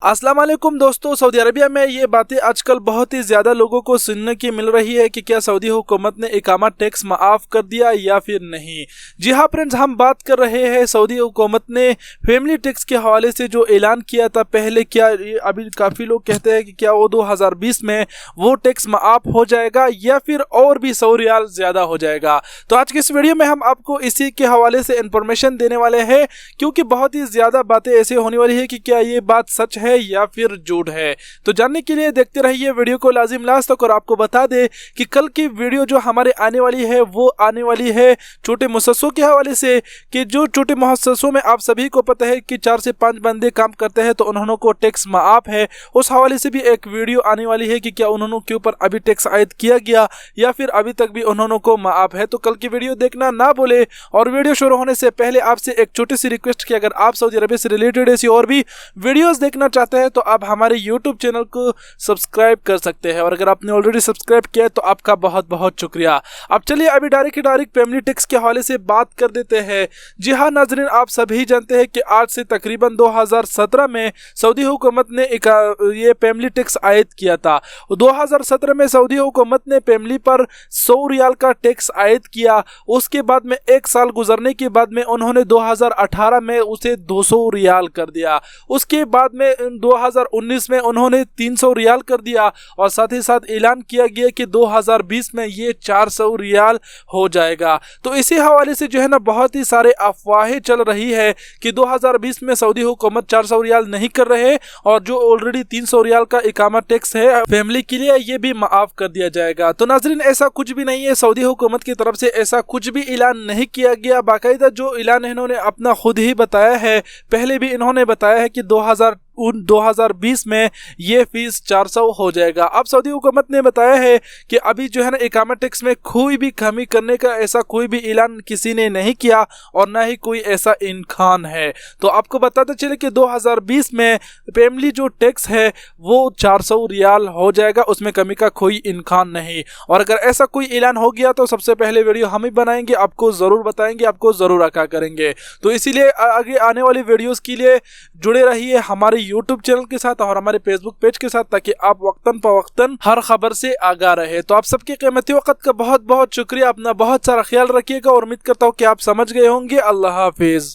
अस्सलाम वालेकुम दोस्तों। सऊदी अरबिया में ये बातें आजकल बहुत ही ज़्यादा लोगों को सुनने की मिल रही है कि क्या सऊदी हुकूमत ने इकामा टैक्स माफ़ कर दिया या फिर नहीं। जी हाँ फ्रेंड्स, हम बात कर रहे हैं सऊदी हुकूमत ने फैमिली टैक्स के हवाले से जो ऐलान किया था पहले। क्या अभी काफ़ी लोग कहते हैं कि क्या वो 2020 में वो टैक्स माफ़ हो जाएगा या फिर और भी 100 रियाल ज़्यादा हो जाएगा। तो आज की इस वीडियो में हम आपको इसी के हवाले से इंफॉर्मेशन देने वाले हैं, क्योंकि बहुत ही ज़्यादा बातें ऐसे होने वाली है कि क्या ये बात सच है या फिर झूठ है। तो जानने के लिए देखते रहिए वीडियो को लाजिम लास्ट तक। और आपको बता दे कि कल की वीडियो जो हमारे आने वाली है वो आने वाली है छोटे मुअस्ससों के हवाले से, कि जो छोटे मुअस्ससों में आप सभी को पता है कि 4 से 5 बंदे काम करते हैं तो उन्होंने को टैक्स माफ़ है। उस हवाले से भी एक वीडियो आने वाली है कि क्या उन्होंने के ऊपर अभी टैक्स आयद किया गया या फिर अभी तक भी उन्होंने को माफ़ है। तो कल की वीडियो देखना ना बोले। और वीडियो शुरू होने से पहले आपसे एक छोटी सी रिक्वेस्ट कि अगर आप सऊदी अरबिया से रिलेटेड ऐसी और भी वीडियोस देखना चाहते हैं तो आप हमारे यूट्यूब चैनल को सब्सक्राइब कर सकते हैं। और अगर आपने ऑलरेडी सब्सक्राइब किया है तो आपका बहुत बहुत शुक्रिया। अब चलिए अभी डायरेक्ट फैमिली टैक्स के हवाले से बात कर देते हैं। जी हाँ नाजरीन, आप सभी जानते हैं कि आज से तकरीबन 2017 में सऊदी हुकूमत ने ये फैमिली टैक्स आयद किया था। 2017 में सऊदी हुकूमत ने फैमिली पर 100 रियाल का टैक्स आयद किया। उसके बाद में 1 साल गुजरने के बाद में उन्होंने 2018 में उसे 200 रियाल कर दिया। उसके बाद में 2019 में उन्होंने 300 रियाल कर दिया और साथ ही साथ ऐलान किया गया कि 2020 में ये 400 रियाल हो जाएगा। तो इसी हवाले से जो है ना बहुत ही सारे अफवाहें चल रही है कि 2020 में सऊदी हुकूमत 400 रियाल नहीं कर रहे और जो ऑलरेडी 300 रियाल का इकामा टैक्स है फैमिली के लिए ये भी माफ़ कर दिया जाएगा। तो नाजरीन ऐसा कुछ भी नहीं है, सऊदी हुकूमत की तरफ से ऐसा कुछ भी ऐलान नहीं किया गया। बाकायदा जो ऐलान इन्होंने अपना खुद ही बताया है, पहले भी इन्होंने बताया है कि 2020 में ये फीस 400 हो जाएगा। अब सऊदी हुकूमत ने बताया है कि अभी जो है ना इकामा टैक्स में कोई भी कमी करने का ऐसा कोई भी ऐलान किसी ने नहीं किया और ना ही कोई ऐसा इम्कान है। तो आपको बताते चले कि 2020 में फैमिली जो टैक्स है वो 400 रियाल हो जाएगा, उसमें कमी का कोई इम्कान नहीं। और अगर ऐसा कोई ऐलान हो गया तो सबसे पहले वीडियो हम ही बनाएंगे, आपको ज़रूर बताएंगे, आपको ज़रूर आगाह करेंगे। तो इसीलिए आगे आने वाली वीडियोज़ के लिए जुड़े रहिए हमारे यूट्यूब चैनल के साथ और हमारे फेसबुक पेज के साथ, ताकि आप वक्तन फवक्तन हर खबर से आगाह रहे। तो आप सबके कीमती वक्त का बहुत बहुत शुक्रिया। अपना बहुत सारा ख्याल रखिएगा और उम्मीद करता हूँ कि आप समझ गए होंगे। अल्लाह हाफिज।